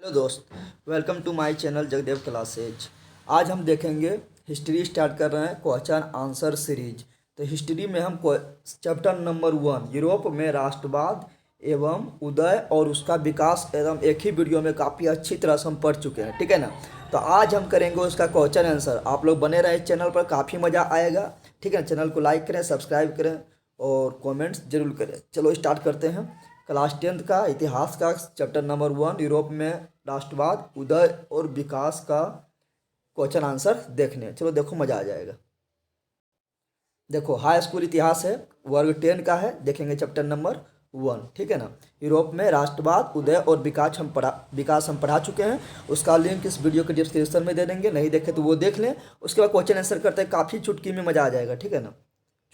Hello दोस्त, welcome to my channel Jagdev classes. आज हम देखेंगे हिस्ट्री स्टार्ट कर रहे हैं क्वेश्चन आंसर सीरीज। तो हिस्ट्री में हम चैप्टर नंबर 1 यूरोप में राष्ट्रवाद एवं उदय और उसका विकास एवं एक ही वीडियो में काफ़ी अच्छी तरह से हम पढ़ चुके हैं, ठीक है ना। तो आज हम करेंगे उसका क्वेश्चन आंसर। आप लोग बने रहे चैनल पर, काफ़ी मज़ा आएगा, ठीक है। चैनल को लाइक करें, सब्सक्राइब करें और कमेंट्स जरूर करें। चलो स्टार्ट करते हैं। क्लास 10th का इतिहास का चैप्टर नंबर 1 यूरोप में राष्ट्रवाद उदय और विकास का क्वेश्चन आंसर देखने। चलो देखो, मज़ा आ जाएगा। देखो, हाई स्कूल इतिहास है, वर्ग 10 का है। देखेंगे चैप्टर नंबर 1, ठीक है ना। यूरोप में राष्ट्रवाद उदय और विकास हम पढ़ा चुके हैं। उसका लिंक इस वीडियो के डिस्क्रिप्शन में दे देंगे, नहीं देखे तो वो देख लें। उसके बाद क्वेश्चन आंसर करते हैं, काफ़ी चुटकी में मज़ा आ जाएगा, ठीक है ना।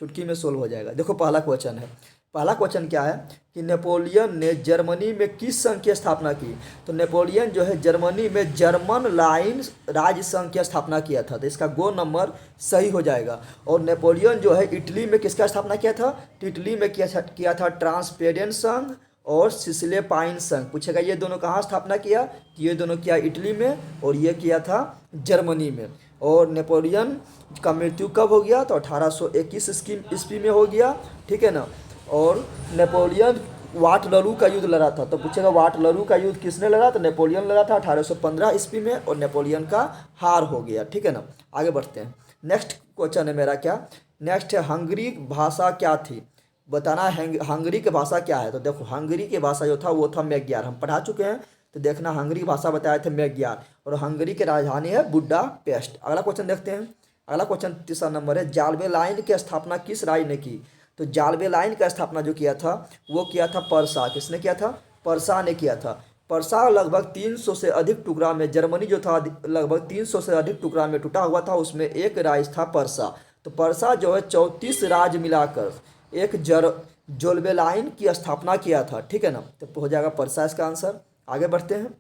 चुटकी में सोल्व हो जाएगा। देखो, पहला क्वेश्चन है। पहला क्वेश्चन क्या है कि नेपोलियन ने जर्मनी में किस संघ की स्थापना की। तो नेपोलियन जो है जर्मनी में जर्मन लाइन राज्य संघ की स्थापना किया था। तो इसका गो नंबर सही हो जाएगा। और नेपोलियन जो है इटली में किसका स्थापना किया था। तो इटली में किया था ट्रांसपेरेंट संघ और सिसिले पाइन संघ। पूछेगा ये दोनों कहाँ स्थापना किया। तो ये दोनों किया इटली में और ये किया था जर्मनी में। और नेपोलियन का मृत्यु कब हो गया। तो 1821 ईस्वी में हो गया, ठीक है ना। और नेपोलियन वाटरलू का युद्ध लड़ा था। तो पूछेगा वाटरलू का युद्ध किसने लड़ा। तो नेपोलियन लड़ा था 1815 ईस्वी में और नेपोलियन का हार हो गया, ठीक है ना। आगे बढ़ते हैं। नेक्स्ट क्वेश्चन है मेरा क्या। नेक्स्ट है हंगरी भाषा क्या थी। बताना है हंगरी की भाषा क्या है। तो देखो, हंगरी की भाषा जो था वो था मैग्यार। हम पढ़ा चुके हैं। तो देखना, हंगरी भाषा बताए थे मैग्यार और हंगरी की राजधानी है बुडापेस्ट। अगला क्वेश्चन देखते हैं। अगला क्वेश्चन तीसरा नंबर है, जालवे लाइन की स्थापना किस राज्य ने की। तो जालवे लाइन का स्थापना जो किया था वो किया था परसा। किसने किया था। परसा ने किया था। परसा लगभग 300 से अधिक टुकड़ा में, जर्मनी जो था लगभग 300 से अधिक टुकड़ा में टूटा हुआ था। उसमें एक राज्य था परसा। तो परसा जो है 34 राज्य मिलाकर एक जोलवे लाइन की स्थापना किया था, ठीक है ना। तो हो जाएगा परसा इसका आंसर। आगे बढ़ते हैं।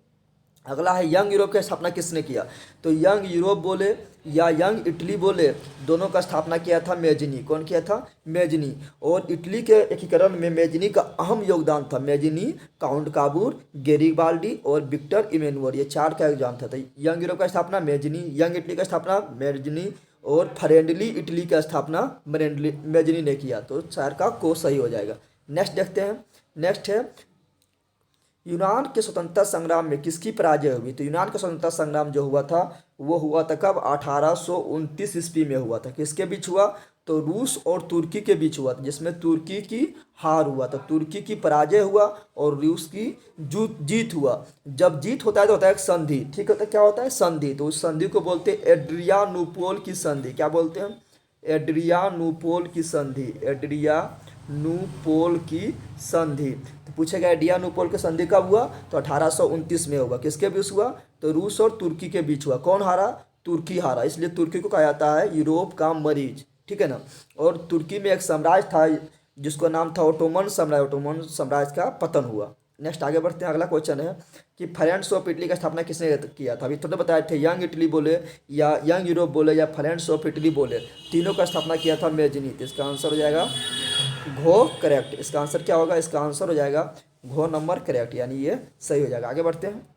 अगला है यंग यूरोप की स्थापना किसने किया। तो यंग यूरोप बोले या यंग इटली बोले, दोनों का स्थापना किया था मेजनी। कौन किया था। मेजनी। और इटली के एकीकरण में मेजनी का अहम योगदान था। मेजनी, काउंट काबूर, गेरिबाल्डी और विक्टर इमेनुअल, ये 4 का योगदान था। तो यंग यूरोप का स्थापना मेजनी, यंग इटली का स्थापना मेजनी और फ्रेंडली इटली का स्थापना मेजनी ने किया। तो 4 का को सही हो जाएगा। नेक्स्ट देखते हैं। नेक्स्ट है यूनान के स्वतंत्रता संग्राम में किसकी पराजय हुई। तो यूनान का स्वतंत्रता संग्राम जो हुआ था वो हुआ था कब। 1829 ईस्वी में हुआ था। किसके बीच हुआ। तो रूस और तुर्की के बीच हुआ था, जिसमें तुर्की की हार हुआ। तो तुर्की की पराजय हुआ और रूस की जीत हुआ। जब जीत होता है तो होता है एक संधि, ठीक होता है। क्या होता है। संधि। तो उस संधि को बोलते हैं एड्रियानुपोल की संधि। क्या बोलते हैं। एड्रियानुपोल की संधि। एड्रियानुपोल की संधि। तो पूछेगा एड्रियानुपोल की संधि कब हुआ। तो 1829 में हुआ। किसके बीच हुआ। तो रूस और तुर्की के बीच हुआ। कौन हारा। तुर्की हारा। इसलिए तुर्की को कहा जाता है यूरोप का मरीज, ठीक है ना। और तुर्की में एक साम्राज्य था जिसका नाम था ओटोमन साम्राज्य। ओटोमन साम्राज्य का पतन हुआ। नेक्स्ट आगे बढ़ते हैं। अगला क्वेश्चन है कि फ्रांस ऑफ इटली का स्थापना किसने किया था। अभी थोड़ा बताए थे, यंग इटली बोले या यंग यूरोप बोले या फ्रांस ऑफ इटली बोले, तीनों का स्थापना किया था मेजनी। तो इसका आंसर हो जाएगा घो करेक्ट। इसका आंसर क्या होगा। इसका आंसर हो जाएगा घो नंबर करेक्ट, यानी ये सही हो जाएगा। आगे बढ़ते हैं।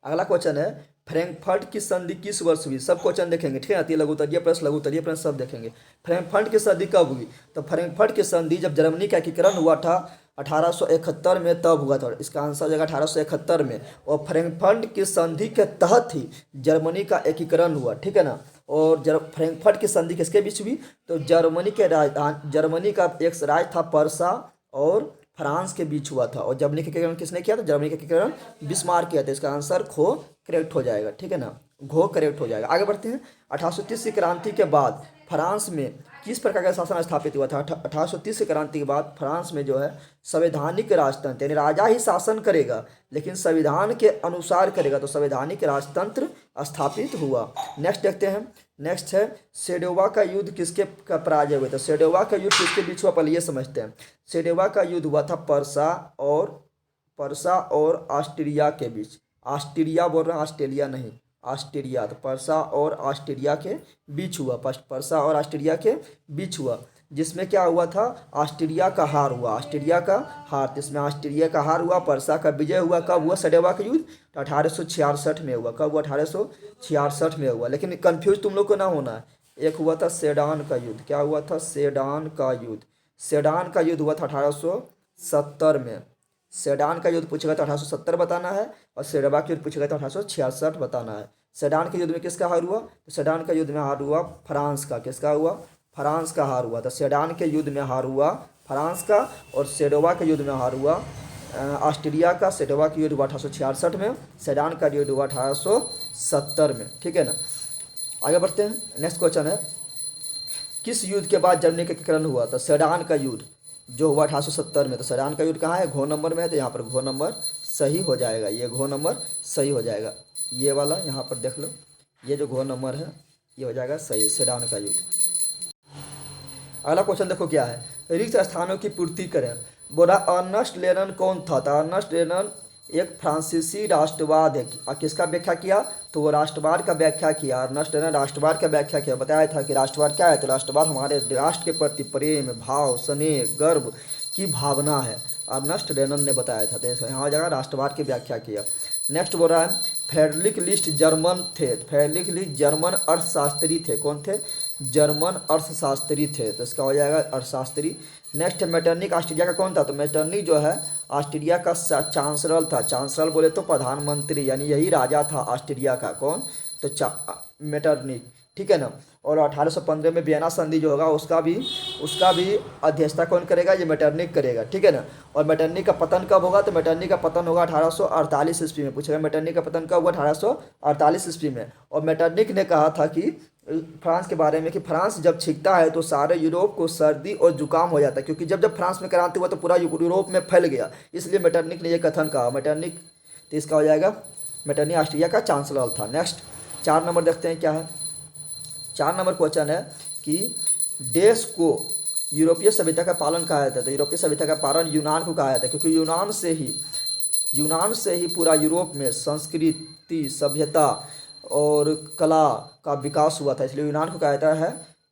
अगला क्वेश्चन है फ्रैंकफर्ट की संधि किस वर्ष हुई। सब क्वेश्चन देखेंगे, ठीक है। अति लघुतरीय प्रश्न, लघुतरीय प्रश्न सब देखेंगे। फ्रैंकफर्ट की संधि कब हुई। तो फ्रैंकफर्ट की संधि जब जर्मनी का एकीकरण हुआ था 1871 में, तब हुआ था। इसका आंसर हो जाएगा 1871 में। और फ्रैंकफर्ट की संधि के तहत ही जर्मनी का एकीकरण हुआ, ठीक है ना। और फ्रैंकफर्ट की संधि किसके बीच हुई। तो जर्मनी के राजधानी, जर्मनी का एक राज्य था परसा और फ्रांस के बीच हुआ था। और जर्मनी के एकीकरण किसने किया था। जर्मनी का एकीकरण बिस्मार्क किया था। इसका आंसर खो करेक्ट हो जाएगा, ठीक है ना। घो करेक्ट हो जाएगा। आगे बढ़ते हैं। 1830 की क्रांति के बाद फ्रांस में किस प्रकार का शासन स्थापित हुआ था। 1830 की क्रांति के बाद फ्रांस में जो है संवैधानिक राजतंत्र, यानी राजा ही शासन करेगा लेकिन संविधान के अनुसार करेगा। तो संवैधानिक राजतंत्र स्थापित हुआ। नेक्स्ट देखते हैं। नेक्स्ट है सेडोवा का युद्ध किसके का पराजय हुआ था। सेडोवा का युद्ध किसके बीच हुआ, पहले ये समझते हैं। सेडोवा का युद्ध हुआ था परसा और ऑस्ट्रिया के बीच। ऑस्ट्रिया बोल रहा हूँ, ऑस्ट्रेलिया नहीं, ऑस्ट्रिया। तो परसा और ऑस्ट्रिया के बीच हुआ। परसा और ऑस्ट्रिया के बीच हुआ। जिसमें क्या हुआ था, ऑस्ट्रिया का हार हुआ, ऑस्ट्रिया का हार। इसमें ऑस्ट्रिया का हार हुआ, पर्सा का विजय हुआ। कब हुआ सडेवा का युद्ध, तो 1866 में हुआ। कब हुआ, 1866 में हुआ। लेकिन कंफ्यूज तुम लोग को ना होना है, एक हुआ था सेडान का युद्ध। क्या हुआ था, सेडान का युद्ध। सेडान का युद्ध हुआ था 1870 में। सेडान का युद्ध पूछेगा तो 1870 बताना है, और सेडवा का युद्ध पूछेगा तो 1866 बताना है। सेडान के युद्ध में किसका हार हुआ, तो सेडान का युद्ध में हार हुआ फ्रांस का। किसका हुआ, फ्रांस का हार हुआ। तो सेडान के युद्ध में हार हुआ फ्रांस का, और सेडोवा के युद्ध में हार हुआ ऑस्ट्रिया का। सेडोवा का युद्ध हुआ 1866 में, सेडान का युद्ध हुआ 1870 में। ठीक है ना, आगे बढ़ते हैं। नेक्स्ट क्वेश्चन है, किस युद्ध के बाद जर्मनी का एकीकरण हुआ, तो सेडान का युद्ध जो हुआ 1870 में। तो सेडान का युद्ध कहाँ है, घो नंबर में है, तो यहाँ पर घो नंबर सही हो जाएगा, ये घो नंबर सही हो जाएगा। ये वाला यहाँ पर देख लो, ये जो घो नंबर है ये हो जाएगा सही, सेडान का युद्ध। अगला क्वेश्चन देखो क्या है, रिक्त स्थानों की पूर्ति करें। बोला अर्नस्ट लेनन कौन था, तो अर्नस्ट लेनन एक फ्रांसीसी राष्ट्रवाद है। किसका व्याख्या किया, तो वो राष्ट्रवाद का व्याख्या किया। अर्नस्ट लेनन राष्ट्रवाद का व्याख्या किया। बताया था कि राष्ट्रवाद क्या है, तो राष्ट्रवाद हमारे राष्ट्र के प्रति प्रेम, भाव, स्नेह, गर्व की भावना है। अर्नस्ट लेनन ने बताया था, तो यहाँ जगह राष्ट्रवाद की व्याख्या किया। नेक्स्ट बोल रहा है, फ्रेडरिक लिस्ट जर्मन थे। फ्रेडरिक लिस्ट जर्मन अर्थशास्त्री थे। कौन थे, जर्मन अर्थशास्त्री थे, तो इसका हो जाएगा अर्थशास्त्री। नेक्स्ट मेटरनिक ऑस्ट्रिया का कौन था, तो मेटरनिक जो है ऑस्ट्रिया का चांसलर था। चांसलर बोले तो प्रधानमंत्री, यानी यही राजा था ऑस्ट्रिया का। कौन, तो मेटरनिक। ठीक है ना। और 1815 में वियना संधि जो होगा उसका भी अध्यक्षता कौन करेगा, ये मेटरनिक करेगा। ठीक है ना। और मेटरनिक का पतन कब होगा, तो मेटरनिक का पतन होगा 1848 ईस्वी में। पूछेगा मेटरनिक का पतन कब हुआ, 1848 ईस्वी में। और मेटरनिक ने कहा था कि फ्रांस के बारे में कि फ्रांस जब छींकता है तो सारे यूरोप को सर्दी और जुकाम हो जाता है, क्योंकि जब फ्रांस में क्रांति हुआ तो पूरा यूरोप में फैल गया, इसलिए मेटरनिक ने यह कथन कहा। मेटरनिक, तो इसका हो जाएगा मेटरनिक ऑस्ट्रिया का चांसलर था। नेक्स्ट 4 नंबर देखते हैं क्या है। 4 नंबर क्वेश्चन है कि देश को यूरोपीय सभ्यता का पालन कहा जाता है। तो यूरोपीय सभ्यता का पालन यूनान को कहा जाता है, क्योंकि यूनान से ही पूरा यूरोप में संस्कृति, सभ्यता और कला का विकास हुआ था, इसलिए यूनान को कहा जाता है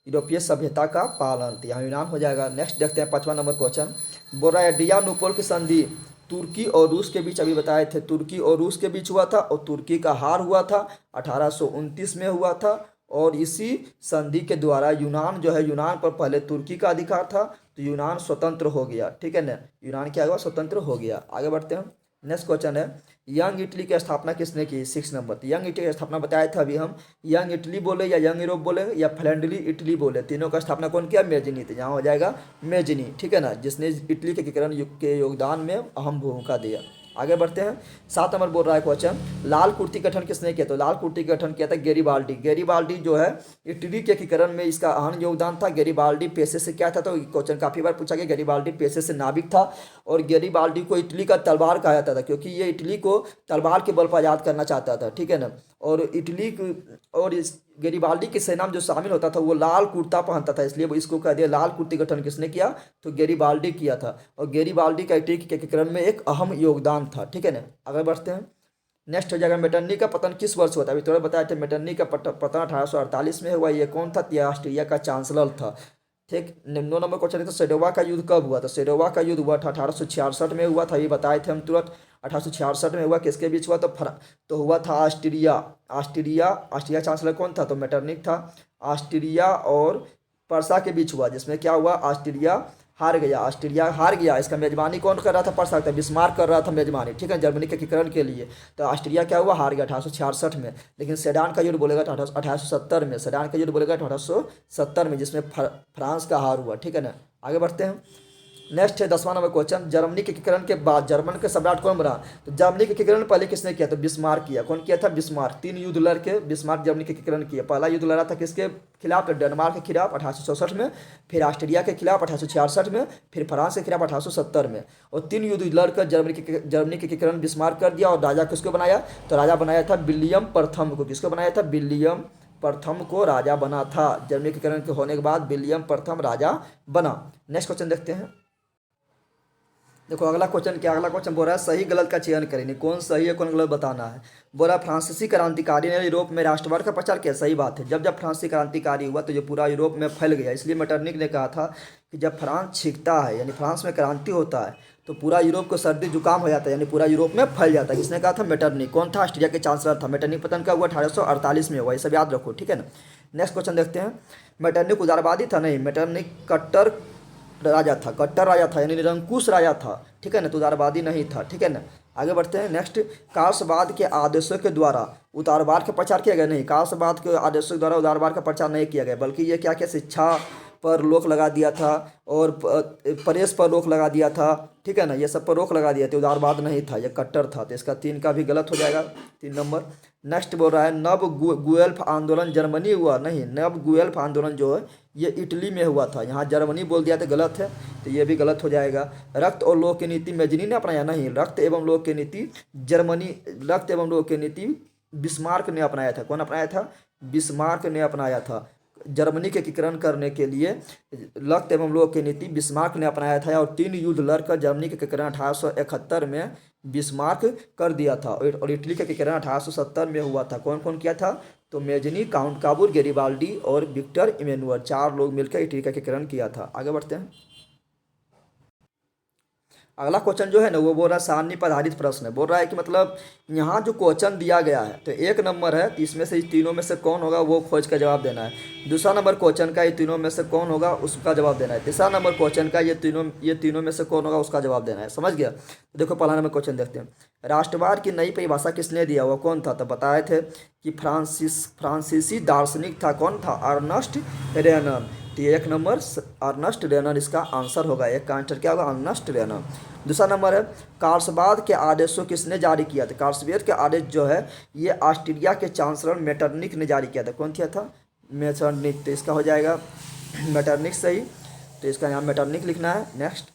यूरोपीय सभ्यता का पालन। तो यहाँ यूनान हो जाएगा। नेक्स्ट देखते हैं 5वां नंबर क्वेश्चन। बोल रहा है एड्रियानोपल की संधि तुर्की और रूस के बीच, अभी बताए थे तुर्की और रूस के बीच हुआ था, और तुर्की का हार हुआ था 1829 में हुआ था। और इसी संधि के द्वारा यूनान जो है, यूनान पर पहले तुर्की का अधिकार था, तो यूनान स्वतंत्र हो गया। ठीक है ना, यूनान क्या हुआ, स्वतंत्र हो गया। आगे बढ़ते हैं। नेक्स्ट क्वेश्चन है, यंग इटली की स्थापना किसने की, 6 नंबर। तो यंग इटली की स्थापना बताया था अभी हम, यंग इटली बोले या यंग यूरोप बोले या फ्रेंडली इटली बोले, तीनों का स्थापना कौन किया, मेजनी। तो यहाँ हो जाएगा मेजनी। ठीक है ना, जिसने इटली के एकीकरण के योगदान में अहम भूमिका दिया। आगे बढ़ते हैं। 7 नंबर बोल रहा है क्वेश्चन, लाल कुर्ती गठन किसने किया, तो लाल कुर्ती गठन किया था गेरिबाल्डी। गेरिबाल्डी जो है इटली के एकीकरण में इसका अहम योगदान था। गेरिबाल्डी पेशे से क्या था, तो क्वेश्चन काफ़ी बार पूछा गया। गेरिबाल्डी पेशे से नाविक था, और गेरिबाल्डी को इटली का तलवार कहा जाता था, क्योंकि ये इटली को तलवार के बल पर आज़ाद करना चाहता था। ठीक है ना। और इस गेरिबाल्डी की सेना में जो शामिल होता था वो लाल कुर्ता पहनता था, इसलिए वो इसको कह दिया लाल कुर्ती गठन किसने किया, तो गेरिबाल्डी किया था। और गेरिबाल्डी का इटली के एकीकरण में एक अहम योगदान था। ठीक है ना, आगे बढ़ते हैं। नेक्स्ट हो जाएगा, मेटरनिक का पतन किस वर्ष हुआ था, अभी थोड़ा बताया था। मेटरनिक का पतन 1848 में हुआ। ये कौन था, यह ऑस्ट्रिया का चांसलर था। ठीक। 9 नंबर क्वेश्चन है, तो सेडोवा का युद्ध कब हुआ, तो सेडोवा का युद्ध हुआ था 1866 में हुआ था, ये बताए थे हम तुरंत। 1866 में हुआ, किसके बीच हुआ, तो हुआ था ऑस्ट्रिया चांसलर कौन था, तो मेटरनिक था। ऑस्ट्रिया और पर्सा के बीच हुआ, जिसमें क्या हुआ, ऑस्ट्रिया हार गया। इसका मेजबानी कौन कर रहा था, पर्सा था, बिस्मार्क कर रहा था मेजबानी। ठीक है, जर्मनी के एकीकरण के लिए। तो ऑस्ट्रिया क्या हुआ, हार गया 1866 में। लेकिन सेडान का युद्ध बोलेगा तो 1870 में। सेडान का युद्ध बोलेगा तो 1870 में, जिसमें फ्रांस का हार हुआ। ठीक है ना, आगे बढ़ते हैं। नेक्स्ट है 10वां नंबर क्वेश्चन, जर्मनी के एकीकरण के बाद जर्मन के सम्राट कौन बना, तो जर्मनी के एकीकरण पहले किसने किया, तो बिस्मार्क किया। कौन किया था, बिस्मार्क। 3 युद्ध लड़ के बिस्मार्क जर्मनी के एकीकरण किया। पहला युद्ध लड़ा था किसके खिलाफ, तो डेनमार्क के खिलाफ 1864 में, फिर ऑस्ट्रिया के खिलाफ 1866 में, फिर फ्रांस के खिलाफ 1870 में। और 3 युद्ध लड़कर जर्मनी के एकीकरण बिस्मार्क कर दिया। और राजा किसको बनाया, तो राजा बनाया था विलियम प्रथम को। किसको बनाया था, विलियम प्रथम को राजा बना था। जर्मनी के एकीकरण के होने के बाद विलियम प्रथम राजा बना। नेक्स्ट क्वेश्चन देखते हैं। देखो अगला क्वेश्चन क्या, अगला क्वेश्चन बोल रहा है सही गलत का चयन करेंगे, कौन सही है कौन गलत बताना है। बोल रहा है फ्रांसीसी क्रांतिकारी ने यूरोप में राष्ट्रवाद का प्रचार किया। सही बात है, जब जब फ्रांसीसी क्रांतिकारी हुआ तो ये पूरा यूरोप में फैल गया। इसलिए मेटरनिक ने कहा था कि जब फ्रांस छिकता है यानी फ्रांस में क्रांति होता है तो पूरा यूरोप को सर्दी जुकाम हो जाता है, यानी पूरा यूरोप में फैल जाता है। किसने कहा था? मेटरनिक। कौन था? ऑस्ट्रिया के चांसलर था। मेटरनिक पतन का हुआ 1848 में हुआ, ये सब याद रखो, ठीक है ना। नेक्स्ट क्वेश्चन देखते हैं। मेटरनिक उदारवादी था? नहीं, मेटरनिक कट्टर राजा था, कट्टर राजा था यानी निरंकुश राजा था, ठीक है ना, तो उदारवादी नहीं था, ठीक है ना। आगे बढ़ते हैं। नेक्स्ट, कांसवाद के आदेशों के द्वारा उदारवाद का प्रचार किया गया? नहीं, कांसवाद के आदेशों के द्वारा उदारवाद का प्रचार नहीं किया गया, बल्कि ये क्या क्या शिक्षा पर रोक लगा दिया था और प्रेस पर रोक लगा दिया था, ठीक है ना, ये सब पर रोक लगा दिया था। उदारवाद नहीं था, ये कट्टर था, तो इसका 3 का भी गलत हो जाएगा, 3 नंबर। नेक्स्ट बोल रहा है नव गुएल्फ आंदोलन जर्मनी हुआ? नहीं, नव गुएल्फ आंदोलन जो है ये इटली में हुआ था, यहाँ जर्मनी बोल दिया तो गलत है, तो ये भी गलत हो जाएगा। रक्त और लोह की नीति मेजनी ने अपनाया? नहीं, रक्त एवं लोह की नीति रक्त एवं लोह की नीति बिस्मार्क ने अपनाया था। कौन अपनाया था? बिस्मार्क ने अपनाया था। जर्मनी के एकीकरण करने के लिए रक्त एवं लोह की नीति बिस्मार्क ने अपनाया था और 3 युद्ध लड़कर जर्मनी के एकीकरण 1871 में बिस्मार्क कर दिया था और इटली का एकीकरण 1870 में हुआ था। कौन कौन किया था? तो मेजनी, काउंट काबूर, गेरिबाल्डी और विक्टर इमैनुअल, 4 लोग मिलकर इटली का एकीकरण किया था। आगे बढ़ते हैं। अगला क्वेश्चन जो है ना वो बोल रहा है सारणी पर आधारित प्रश्न है। बोल रहा है कि मतलब यहाँ जो क्वेश्चन दिया गया है तो 1 नंबर है, तो इसमें से तीनों में से कौन होगा वो खोज का जवाब देना है। दूसरा नंबर क्वेश्चन का ये तीनों में से कौन होगा उसका जवाब देना है। तीसरा नंबर क्वेश्चन का ये तीनों में से कौन होगा उसका जवाब देना है। समझ गया? तो देखो पहला नंबर क्वेश्चन देखते हैं। राष्ट्रवाद की नई परिभाषा किसने दिया? वो कौन था? तो बताए थे कि फ्रांसीसी दार्शनिक था। कौन था? अर्नस्ट रेनन। तो 1 नंबर अर्नस्ट रेनन इसका आंसर होगा। 1 का आंसर क्या होगा? अर्नस्ट रेनन। दूसरा नंबर है कार्लसबाद के आदेशों किसने जारी किया था? कार्लसबाद के आदेश जो है ये ऑस्ट्रिया के चांसलर मेटरनिक ने जारी किया था। कौन किया था? मेटरनिक। तो इसका हो जाएगा मेटरनिक सही, तो इसका यहाँ मेटरनिक लिखना है। नेक्स्ट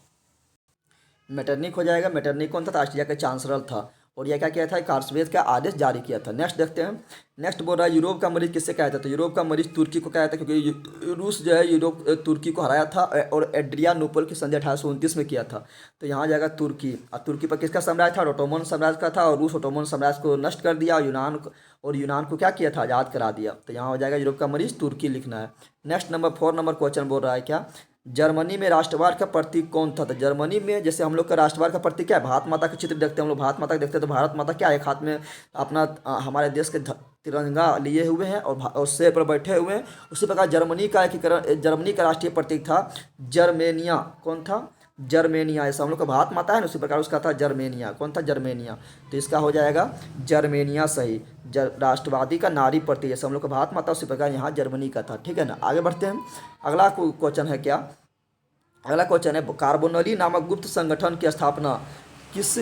मेटरनिक हो जाएगा। मेटरनिक कौन था? तो ऑस्ट्रिया का चांसलर था और यह क्या किया था? कार्लसबाद का आदेश जारी किया था। नेक्स्ट देखते हैं। नेक्स्ट बोल रहा है यूरोप का मरीज किससे कहता था? तो यूरोप का मरीज तुर्की को कहता था, क्योंकि रूस जो है तुर्की को हराया था और एड्रियानोपल की संधि 1829 में किया था। तो यहाँ जाएगा तुर्की। और तुर्की पर किसका साम्राज्य था? ओटोमन साम्राज्य का था और रूस ओटोमन साम्राज्य को नष्ट कर दिया और यूनान को क्या किया था? आज़ाद करा दिया। तो यहाँ हो जाएगा यूरोप का मरीज तुर्की लिखना है। नेक्स्ट नंबर 4 नंबर क्वेश्चन बोल रहा है क्या? जर्मनी में राष्ट्रवाद का प्रतीक कौन था? तो जर्मनी में जैसे हम लोग का राष्ट्रवाद का प्रतीक क्या है? भारत माता का चित्र देखते हैं हम लोग, भारत माता देखते हैं तो भारत माता क्या है? एक हाथ में अपना हमारे देश के तिरंगा लिए हुए हैं और शेर पर बैठे हुए हैं। उसी प्रकार जर्मनी का राष्ट्रीय प्रतीक था जर्मेनिया। कौन था? जर्मेनिया। ऐसा हम लोग का भारत माता है ना, उसी प्रकार उसका था जर्मेनिया। कौन था? जर्मेनिया। तो इसका हो जाएगा जर्मेनिया सही। राष्ट्रवादी का नारी प्रतीक जैसे हम लोग का भारत माता उसी प्रकार यहाँ जर्मनी का था, ठीक है ना। आगे बढ़ते हैं। अगला क्वेश्चन है क्या? अगला क्वेश्चन है कार्बोनरी नामक गुप्त संगठन की स्थापना किस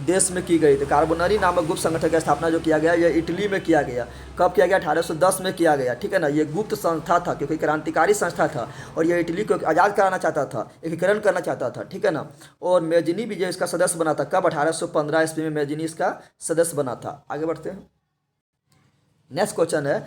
देश में की गई? तो कार्बोनरी नामक गुप्त संगठन की स्थापना जो किया गया यह इटली में किया गया। कब किया गया? 1810 में किया गया, ठीक है ना। ये गुप्त संस्था था क्योंकि क्रांतिकारी संस्था था और ये इटली को आज़ाद कराना चाहता था, एकीकरण करना चाहता था, ठीक है ना। और मेजनी भी जो इसका सदस्य बना था। कब? 1815 ईस्वी में मेजनी इसका सदस्य बना था। आगे बढ़ते हैं। नेक्स्ट क्वेश्चन है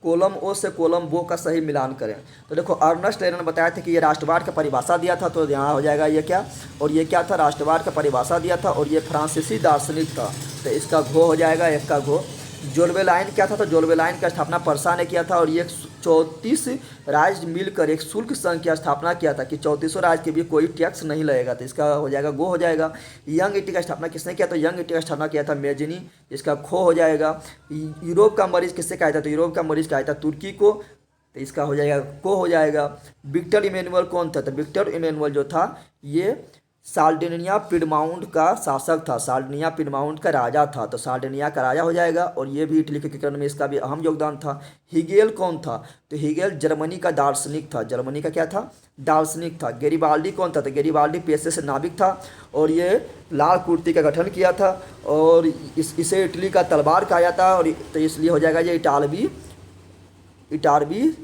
कोलम ओ से कोलम बो का सही मिलान करें। तो देखो अर्नस्ट रेनन ने बताया था कि ये राष्ट्रवाद का परिभाषा दिया था, तो यहाँ हो जाएगा ये क्या? और ये क्या था? राष्ट्रवाद का परिभाषा दिया था और ये फ्रांसीसी दार्शनिक था, तो इसका घो हो जाएगा 1 का घो। जोल्वेलाइन क्या था? तो जोल्वेलाइन का स्थापना परसा ने किया था और ये 34 राज्य मिलकर एक शुल्क संघ की स्थापना किया था कि 34 राज्य के भी कोई टैक्स नहीं लगेगा, तो इसका हो जाएगा गो हो जाएगा। यंग इटली का स्थापना किसने किया? तो यंग इटली का स्थापना किया था मेजनी, इसका खो हो जाएगा। यूरोप का मरीज किससे कहा था? तो यूरोप का मरीज कहा था तुर्की को, तो इसका हो जाएगा को हो जाएगा। विक्टर इमैनुअल कौन था? तो विक्टर इमैनुअल जो था ये साल्डिनिया पिडमाउंट का शासक था, साल्डिनिया पिडमाउंट का राजा था, तो साल्डिनिया का राजा हो जाएगा और ये भी इटली के एकीकरण में इसका भी अहम योगदान था। हिगेल कौन था? तो हिगेल जर्मनी का दार्शनिक था, जर्मनी का क्या था? दार्शनिक था। गेरिबाल्डी कौन था? तो गेरिबाल्डी पेशे से नाविक था और ये लाल कुर्ती का गठन किया था और इसे इटली का तलवार कहा जाता है और तो इसलिए हो जाएगा ये इटालवी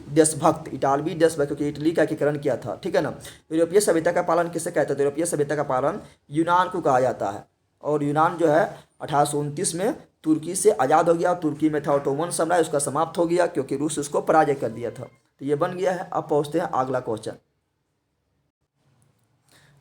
देशभक्त क्योंकि इटली का एकीकरण किया था, ठीक है ना। यूरोपीय सभ्यता का पालन किससे कहते हैं? तो यूरोपीय सभ्यता का पालन यूनान को कहा जाता है और यूनान जो है 1829 में तुर्की से आज़ाद हो गया। तुर्की में था ओटोमन साम्राज्य, उसका समाप्त हो गया क्योंकि रूस उसको पराजय कर दिया था। तो ये बन गया है। अब पहुँचते हैं अगला क्वेश्चन।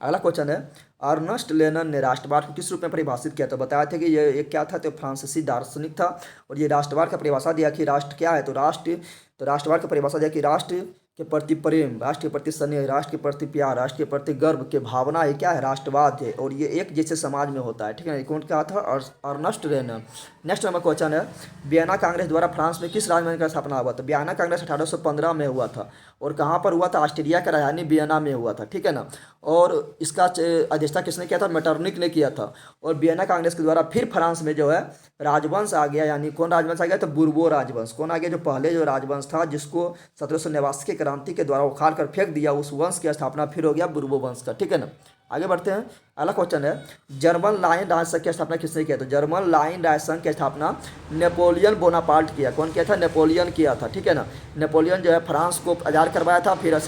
अगला क्वेश्चन है, अर्नस्ट लेनन ने राष्ट्रवाद को किस रूप में परिभाषित किया? तो बताया था कि ये एक क्या था, तो फ्रांसीसी दार्शनिक था और ये राष्ट्रवाद का परिभाषा दिया कि राष्ट्र क्या है, तो राष्ट्रवाद का परिभाषा दिया कि राष्ट्र के प्रति प्रेम, राष्ट्र के प्रति स्नेह, राष्ट्र के प्रति प्यार, राष्ट्र के प्रति गर्व के भावना, ये क्या है, राष्ट्रवाद है और ये एक जैसे समाज में होता है। ठीक है, कौन क्या था, Ernst Lennon. Next number question है, वियना कांग्रेस द्वारा फ्रांस में किस राजधानी का स्थापना हुआ? तो वियना कांग्रेस 1815 में हुआ था और कहाँ पर हुआ था, ऑस्ट्रिया का राजधानी वियना में हुआ था। ठीक है ना, और इसका अध्यक्षता किसने किया था, मेटरनिक ने किया था। और वियना कांग्रेस के द्वारा फिर फ्रांस में जो है राजवंश आ गया, यानी कौन राजवंश आ गया, तो बुर्बो राजवंश। कौन आ गया, जो पहले जो राजवंश था जिसको 1789 की क्रांति के द्वारा उखाड़ कर फेंक दिया, उस वंश की स्थापना फिर हो गया बुर्बो वंश का। ठीक है ना, आगे बढ़ते हैं। अगला क्वेश्चन है, जर्मन लाइन राज संघ की स्थापना किसने किया? तो जर्मन लाइन राज संघ की स्थापना नेपोलियन बोनापार्ट किया। कौन किया था, नेपोलियन किया था। ठीक है ना, नेपोलियन जो है फ्रांस को आज़ाद करवाया था, फिर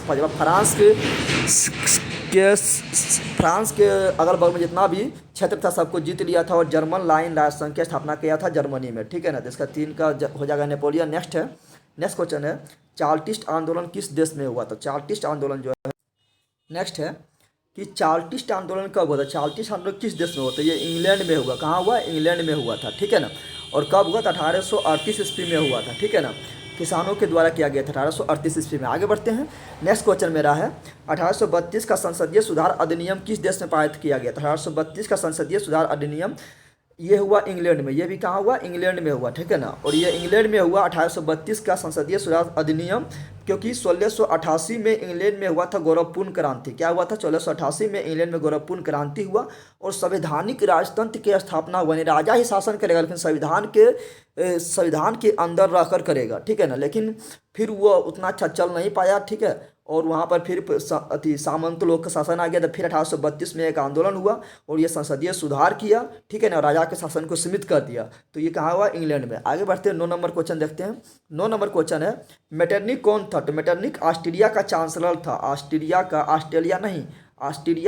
फ्रांस के अगल बगल में जितना भी क्षेत्र था सबको जीत लिया था और जर्मन लाइन राज संघ की स्थापना किया था जर्मनी में। ठीक है ना, तो इसका 3 का हो जाएगा नेपोलियन। नेक्स्ट क्वेश्चन है, चार्टिस्ट आंदोलन किस देश में हुआ? तो चार्टिस्ट आंदोलन जो है, नेक्स्ट है कि चार्टिस्ट आंदोलन कब हुआ था? चार्टिस्ट आंदोलन किस देश में हुआ था? ये इंग्लैंड में हुआ। कहाँ हुआ? इंग्लैंड में हुआ था। ठीक है ना, और कब हुआ था? 1838 ईस्वी में हुआ था। ठीक है ना, किसानों के द्वारा किया गया था 1838 ईस्वी में। आगे बढ़ते हैं। नेक्स्ट क्वेश्चन मेरा है, 1832 का संसदीय सुधार अधिनियम किस देश में पारित किया गया? 1832 का संसदीय सुधार अधिनियम ये हुआ इंग्लैंड में। ये भी कहाँ हुआ? इंग्लैंड में हुआ। ठीक है ना, और ये इंग्लैंड में हुआ 1832 का संसदीय सुधार अधिनियम, क्योंकि 1688 में इंग्लैंड में हुआ था गौरवपूर्ण क्रांति। क्या हुआ था? 1688 में इंग्लैंड में गौरवपूर्ण क्रांति हुआ और संवैधानिक राजतंत्र की स्थापना हुआ। राजा ही शासन करेगा लेकिन संविधान के अंदर रहकर करेगा। ठीक है ना, लेकिन फिर वो उतना अच्छा चल नहीं पाया। ठीक है, और वहाँ पर फिर सामंत लोग का शासन आ गया। तो फिर 1832 में एक आंदोलन हुआ और ये संसदीय सुधार किया। ठीक है ना, राजा के शासन को सीमित कर दिया। तो ये कहाँ हुआ? इंग्लैंड में। आगे बढ़ते हैं, 9 नंबर क्वेश्चन देखते हैं। 9 नंबर क्वेश्चन है, मेटरनिक कौन था? तो मेटरनिक ऑस्ट्रिया का चांसलर था। ऑस्ट्रिया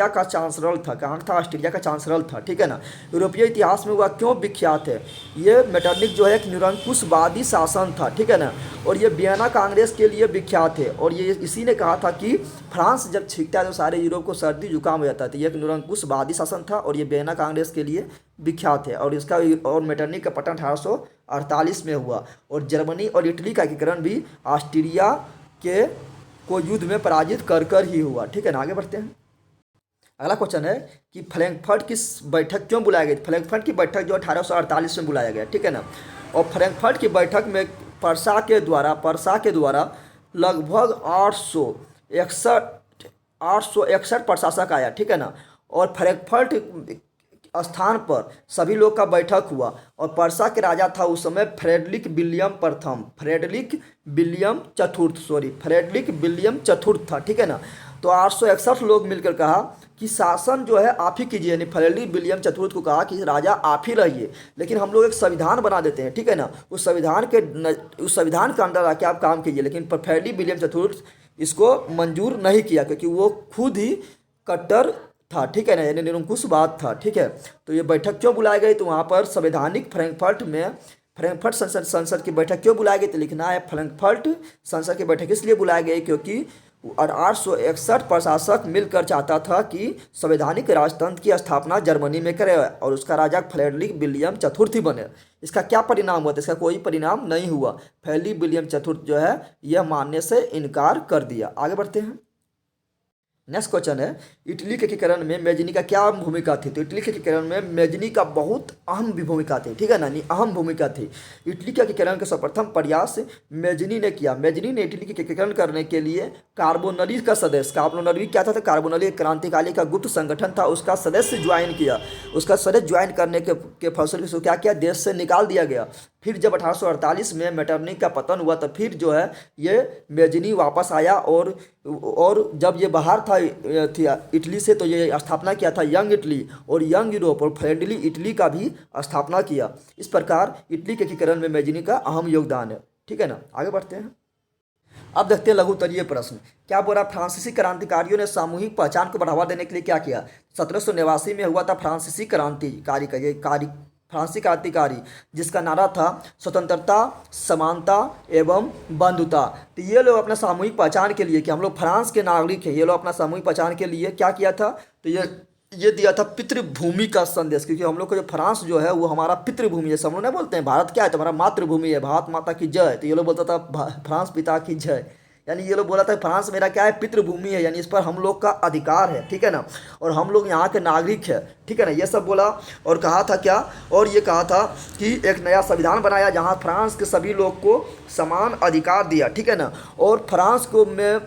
का चांसलर था। कहाँ था? ऑस्ट्रिया का चांसलर था। ठीक है ना, यूरोपीय इतिहास में वह क्यों विख्यात है? ये मेटरनिक जो है एक निरंकुशवादी शासन था। ठीक है ना, और ये वियना कांग्रेस के लिए विख्यात है और ये इसी ने कहा था कि फ्रांस जब छींकता है तो सारे यूरोप को सर्दी जुकाम हो जाता है। तो ये एक निरंकुशवादी शासन था और ये वियना कांग्रेस के लिए विख्यात है। और मेटरनिक का पतन 1848 में हुआ और जर्मनी और इटली का एकीकरण भी ऑस्ट्रिया को युद्ध में पराजित कर ही हुआ। ठीक है ना, आगे बढ़ते हैं। अगला क्वेश्चन है कि फ्रैंकफर्ट की बैठक क्यों बुलाया गया? फ्रैंकफर्ट की बैठक जो 1848 में बुलाया गया। ठीक है ना, और फ्रैंकफर्ट की बैठक में परसा के द्वारा लगभग 861 प्रशासक आया। ठीक है ना, और फ्रैंकफर्ट स्थान पर सभी लोग का बैठक हुआ और परसा के राजा था उस समय फ्रेडरिक विलियम चतुर्थ था। ठीक है ना, तो 861 लोग मिलकर कहा कि शासन जो है आप ही कीजिए। यानी फ्रेडरिक विलियम चतुर्थ को कहा कि राजा आप ही रहिए, लेकिन हम लोग एक संविधान बना देते हैं। ठीक है ना, उस संविधान के अंदर आके आप काम कीजिए। लेकिन फ्रेडरिक विलियम चतुर्थ इसको मंजूर नहीं किया क्योंकि वो खुद ही कट्टर था। ठीक है ना, यानी निरंकुशवाद था। ठीक है, तो ये बैठक क्यों बुलाई गई? तो वहाँ पर संवैधानिक फ्रैंकफर्ट संसद की बैठक क्यों बुलाई गई? तो लिखना है फ्रैंकफर्ट संसद की बैठक इसलिए बुलाई गई क्योंकि 861 प्रशासक मिलकर चाहता था कि संवैधानिक राजतंत्र की स्थापना जर्मनी में करे और उसका राजा फ्रेडरिक विलियम चतुर्थ बने। इसका क्या परिणाम हुआ? तो इसका कोई परिणाम नहीं हुआ। फ्रेडरिक विलियम चतुर्थ जो है यह मानने से इनकार कर दिया। आगे बढ़ते हैं। नेक्स्ट क्वेश्चन है, इटली के एकीकरण में मेजनी का क्या भूमिका थी? तो इटली के एकीकरण में मेजनी का बहुत अहम भी भूमिका थी। ठीक है ना, अहम भूमिका थी। इटली के एकीकरण का सर्वप्रथम प्रयास मेजनी ने किया। मेजनी ने इटली के एकीकरण करने के लिए कार्बोनरी क्या था? कार्बोनरी क्रांतिकाली का गुप्त संगठन था, उसका सदस्य ज्वाइन किया। उसका सदस्य ज्वाइन करने के फलस्वरूप क्या किया? देश से निकाल दिया गया। फिर जब 1848 में मेटरनिक का पतन हुआ तो फिर जो है ये मेजनी वापस आया और जब ये बाहर था इटली से तो ये स्थापना किया था यंग इटली और यंग यूरोप और फ्रेंडली इटली का भी स्थापना किया। इस प्रकार इटली के एकीकरण में मेजनी का अहम योगदान है। ठीक है ना, आगे बढ़ते हैं। अब देखते हैं लघुत्तरीय प्रश्न। क्या बोला? फ्रांसीसी क्रांतिकारियों ने सामूहिक पहचान को बढ़ावा देने के लिए क्या किया? 1789 में हुआ था फ्रांसीसी क्रांति फ्रांसीसी क्रांतिकारी, जिसका नारा था स्वतंत्रता, समानता एवं बंधुता। तो ये लोग अपना सामूहिक पहचान के लिए कि हम लोग फ्रांस के नागरिक हैं, ये लोग अपना सामूहिक पहचान के लिए क्या किया था, तो ये दिया था पितृभूमि का संदेश, क्योंकि हम लोग का जो फ्रांस जो है वो हमारा पितृभूमि है। सब लोग नहीं बोलते हैं भारत क्या है, तो हमारा मातृभूमि है, भारत माता की जय। तो ये लोग बोलता था फ्रांस पिता की जय, यानी ये लोग बोला था फ्रांस मेरा क्या है, पितृभूमि है, यानी इस पर हम लोग का अधिकार है, ठीक है ना, और हम लोग यहाँ के नागरिक है, ठीक है ना, ये सब बोला। और कहा था क्या, और ये कहा था कि एक नया संविधान बनाया जहाँ फ्रांस के सभी लोग को समान अधिकार दिया, ठीक है ना। और फ्रांस को में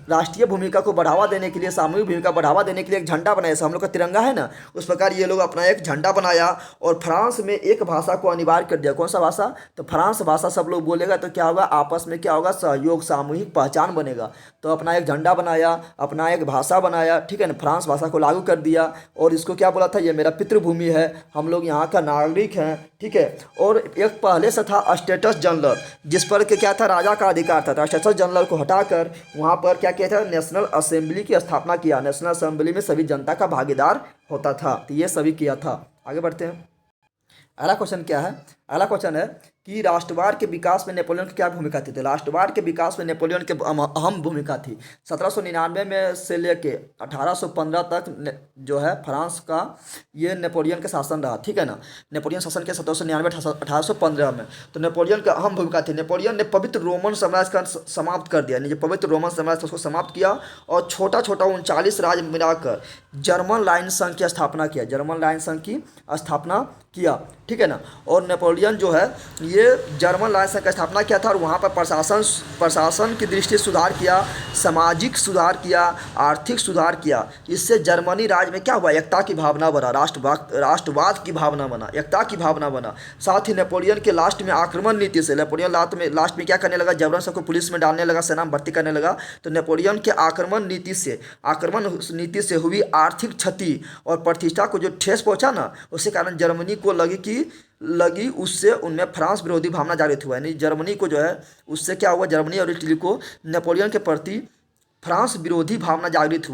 राष्ट्रीय भूमिका को बढ़ावा देने के लिए, सामूहिक भूमिका बढ़ावा देने के लिए एक झंडा बनाया, जैसे हम लोग का तिरंगा है ना, उस प्रकार ये लोग अपना एक झंडा बनाया। और फ्रांस में एक भाषा को अनिवार्य कर दिया। कौन सा भाषा, तो फ्रांस भाषा सब लोग बोलेगा तो क्या होगा, आपस में क्या होगा, सहयोग, सामूहिक पहचान बनेगा। तो अपना एक झंडा बनाया, अपना एक भाषा बनाया, ठीक है ना, फ्रांस भाषा को लागू कर दिया। और इसको क्या बोला था, ये मेरा पितृभूमि है, हम लोग यहाँ का नागरिक हैं, ठीक है। और एक पहले से था स्टेटस जनरल, जिस पर के क्या था, राजा का अधिकार था। तो स्टेटस जनरल को हटाकर वहाँ पर क्या किया था, नेशनल असेंबली की स्थापना किया। नेशनल असेंबली में सभी जनता का भागीदार होता था। तो ये सभी किया था। आगे बढ़ते हैं। अगला क्वेश्चन क्या है, अगला क्वेश्चन है कि राष्ट्रवाद के विकास में नेपोलियन की क्या भूमिका थी। तो राष्ट्रवाद के विकास में नेपोलियन की अहम भूमिका थी। 1799 में से लेके 1815 तक जो है फ्रांस का ये नेपोलियन का शासन रहा, ठीक है ना। नेपोलियन शासन के 1799 1815 में। तो नेपोलियन की अहम भूमिका थी। नेपोलियन ने पवित्र रोमन साम्राज्य का समाप्त कर दिया, जो पवित्र रोमन साम्राज्य था उसको समाप्त किया और छोटा छोटा 39 राज्य मिलाकर जर्मन लाइन संघ की स्थापना किया, जर्मन लाइन संघ की स्थापना किया, ठीक है ना। और नेपोलियन जो है ये जर्मन लाइन संघ की स्थापना किया था और वहाँ पर प्रशासन की दृष्टि से सुधार किया, सामाजिक सुधार किया, आर्थिक सुधार किया। इससे जर्मनी राज्य में क्या हुआ, एकता की भावना बना, राष्ट्रवाद की भावना बना, एकता की भावना बना। साथ ही नेपोलियन के लास्ट में आक्रमण नीति से, नेपोलियन लास्ट में क्या करने लगा, जबरन सबको पुलिस में डालने लगा, सेना में भर्ती करने लगा। तो नेपोलियन के आक्रमण नीति से हुई आर्थिक क्षति और प्रतिष्ठा को जो ठेस पहुंचा ना, उसके कारण जर्मनी को लगी उससे उनमें फ्रांस विरोधी भावना जागृत हुआ। यानी जर्मनी को जो है उससे क्या हुआ, जर्मनी और इटली को नेपोलियन के प्रति फ्रांस विरोधी भावना जागृत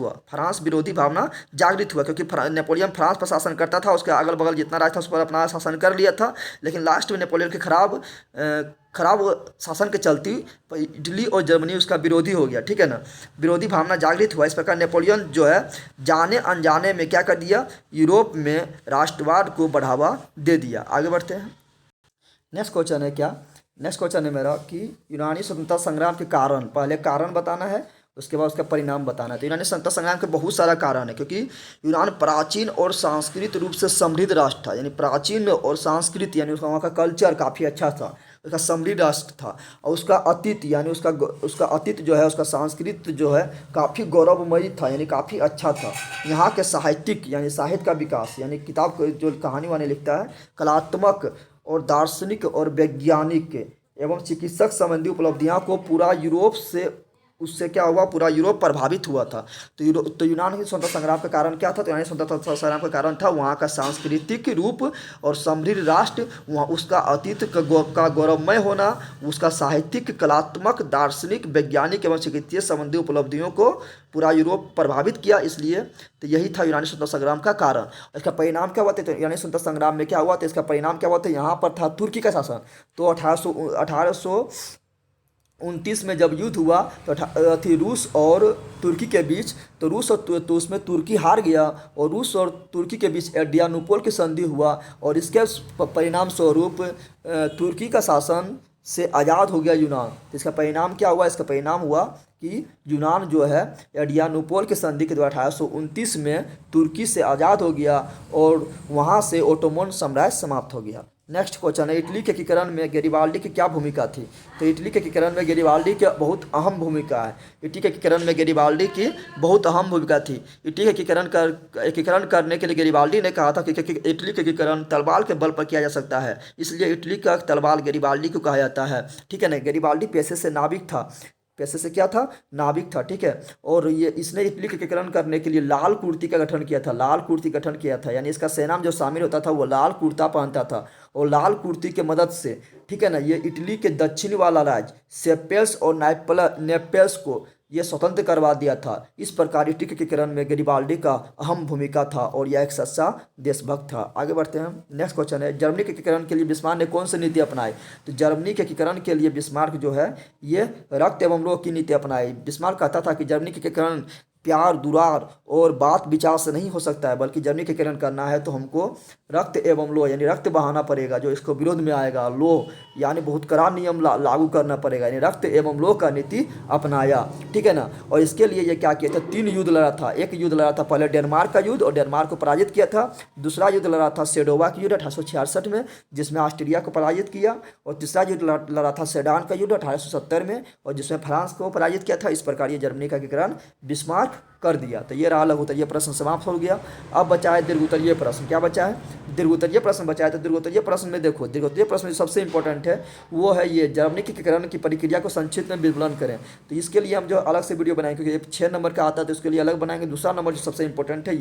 हुआ, क्योंकि नेपोलियन फ्रांस पर शासन करता था, उसके अगल बगल जितना राज्य था उस पर अपना शासन कर लिया था। लेकिन लास्ट में नेपोलियन के खराब शासन के चलती इटली और जर्मनी उसका विरोधी हो गया, ठीक है ना, विरोधी भावना जागृत हुआ। इस प्रकार नेपोलियन जो है जाने अनजाने में क्या कर दिया, यूरोप में राष्ट्रवाद को बढ़ावा दे दिया। आगे बढ़ते हैं। नेक्स्ट क्वेश्चन है क्या, नेक्स्ट क्वेश्चन है मेरा कि यूनानी स्वतंत्रता संग्राम के कारण, पहले कारण बताना है, उसके बाद उसका परिणाम बताना है। तो यूनानी स्वतंत्रता संग्राम के बहुत सारा कारण है, क्योंकि यूनान प्राचीन और सांस्कृतिक रूप से समृद्ध राष्ट्र था। यानी प्राचीन और सांस्कृतिक, यानी उसका वहाँ का कल्चर काफ़ी अच्छा था, उसका समृद्ध राष्ट्र था। और उसका अतीत, यानी उसका अतीत जो है, उसका संस्कृत जो है काफ़ी गौरवमयी था, यानी काफ़ी अच्छा था। यहाँ के साहित्यिक, यानी साहित्य का विकास, यानी किताब को जो कहानी वाने लिखता है, कलात्मक और दार्शनिक और वैज्ञानिक एवं चिकित्सक संबंधी उपलब्धियाँ को पूरा यूरोप से, उससे क्या हुआ, पूरा यूरोप प्रभावित हुआ था। तो यूनान के स्वतंत्रता संग्राम का कारण क्या था, तो यूनानी स्वतंत्रता संग्राम का कारण था वहाँ का सांस्कृतिक रूप और समृद्ध राष्ट्र, वहाँ उसका अतीत का गौरवमय होना, उसका साहित्यिक, कलात्मक, दार्शनिक, वैज्ञानिक एवं चिकित्सीय संबंधी उपलब्धियों को पूरा यूरोप प्रभावित किया। इसलिए तो यही था यूनानी स्वतंत्रता संग्राम का कारण। इसका परिणाम क्या हुआ था, तो यूनानी स्वतंत्रता संग्राम में क्या हुआ, तो इसका परिणाम क्या हुआ था, यहाँ पर था तुर्की का शासन। तो 1829 में जब युद्ध हुआ तो रूस और तुर्की के बीच, तो रूस और तो उसमें तुर्की हार गया और रूस और तुर्की के बीच एड्रियानोपोल की संधि हुआ और इसके परिणाम स्वरूप तुर्की का शासन से आज़ाद हो गया यूनान। तो इसका परिणाम क्या हुआ, इसका परिणाम हुआ कि यूनान जो है एड्रियानोपोल की संधि के द्वारा 1829 में तुर्की से आज़ाद हो गया और वहाँ से ओटोमन साम्राज्य समाप्त हो गया। नेक्स्ट क्वेश्चन है, इटली के एकीकरण में गैरिबाल्डी की क्या भूमिका थी। तो इटली के एकीकरण में गैरिबाल्डी की बहुत अहम भूमिका है। इटली के एकीकरण में गैरिबाल्डी की बहुत अहम भूमिका थी। इटली के एकीकरण करने के लिए गैरिबाल्डी ने कहा था कि इटली के एकीकरण तलवार के बल पर किया जा सकता है, इसलिए इटली का तलवार गैरिबाल्डी को कहा जाता है, ठीक है ना। गैरिबाल्डी पेशे से नाविक था, पैसे से क्या था, नाविक था, ठीक है। और ये इसने इटली के एकीकरण करने के लिए लाल कुर्ती का गठन किया था, लाल कुर्ती गठन किया था, यानी इसका सेना में जो शामिल होता था वो लाल कुर्ता पहनता था और लाल कुर्ती के मदद से, ठीक है ना, ये इटली के दक्षिण वाला राज्य सेपेल्स और नेपेल्स को ये स्वतंत्र करवा दिया था। इस प्रकार इटली के एकीकरण में गरिबाल्डी का अहम भूमिका था और यह एक सच्चा देशभक्त था। आगे बढ़ते हैं। नेक्स्ट क्वेश्चन है, जर्मनी के एकीकरण के लिए बिस्मार्क ने कौन सी नीति अपनाई? तो जर्मनी के एकीकरण के लिए बिस्मार्क जो है ये रक्त एवं लोह की नीति अपनाई। बिस्मार्क कहता था कि जर्मनी के एकीकरण प्यार दुरार और बात विचार से नहीं हो सकता है, बल्कि जर्मनी के एकीकरण करना है तो हमको रक्त एवं लोह यानी रक्त बहाना पड़ेगा, जो इसको विरोध में आएगा। लोह यानी बहुत कड़ा नियम लागू करना पड़ेगा, यानी रक्त एवं लोह का नीति अपनाया, ठीक है ना। और इसके लिए ये क्या किया था, 3 युद्ध लड़ा था। एक युद्ध लड़ा था पहले डेनमार्क का युद्ध और डेनमार्क को पराजित किया था। दूसरा युद्ध लड़ा था सेडोवा का युद्ध 1866 में, जिसमें ऑस्ट्रिया को पराजित किया। और तीसरा युद्ध लड़ा था सेडान का युद्ध 1870 में, और जिसमें फ्रांस को पराजित किया था। इस प्रकार ये जर्मनी का एकीकरण बिस्मार्क कर दिया। तो ये रहा लघु उत्तरीय प्रश्न समाप्त हो गया। अब बचा है दीर्घ उत्तरीय प्रश्न। क्या बचा है? दीर्घ उत्तरीय प्रश्न बचा है। तो दीर्घ उत्तरीय प्रश्न में देखो, दीर्घ उत्तरीय प्रश्न में सबसे इंपॉर्टेंट है वो है ये, जर्मनी के एकीकरण की प्रक्रिया को संक्षिप्त में विवरण करें। तो इसके लिए हम जो अलग से वीडियो बनाएंगे, क्योंकि 6 नंबर का आता है तो उसके लिए अलग बनाएंगे। दूसरा नंबर जो सबसे इंपॉर्टेंट है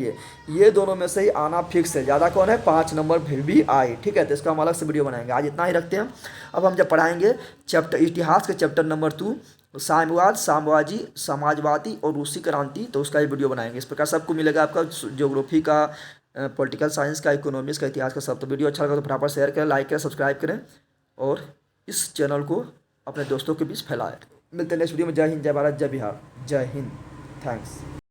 ये दोनों में से ही आना फिक्स है। ज़्यादा कौन है? 5 नंबर फिर भी आए, ठीक है। तो इसका हम अलग से वीडियो बनाएंगे। आज इतना ही रखते हैं। अब हम जब पढ़ाएंगे चैप्टर इतिहास के चैप्टर नंबर 2 साम्यवाद, साम्यवादी, समाजवादी और रूसी क्रांति, तो उसका ही वीडियो बनाएंगे। इस प्रकार सबको मिलेगा आपका ज्योग्राफी का, पॉलिटिकल साइंस का, इकोनॉमिक्स का, इतिहास का सब। तो वीडियो अच्छा लगा तो फटाफट शेयर करें, लाइक करें, सब्सक्राइब करें और इस चैनल को अपने दोस्तों के बीच फैलाएं। मिलते हैं नेक्स्ट वीडियो में। जय हिंद, जय भारत, जय बिहार, जय हिंद। थैंक्स।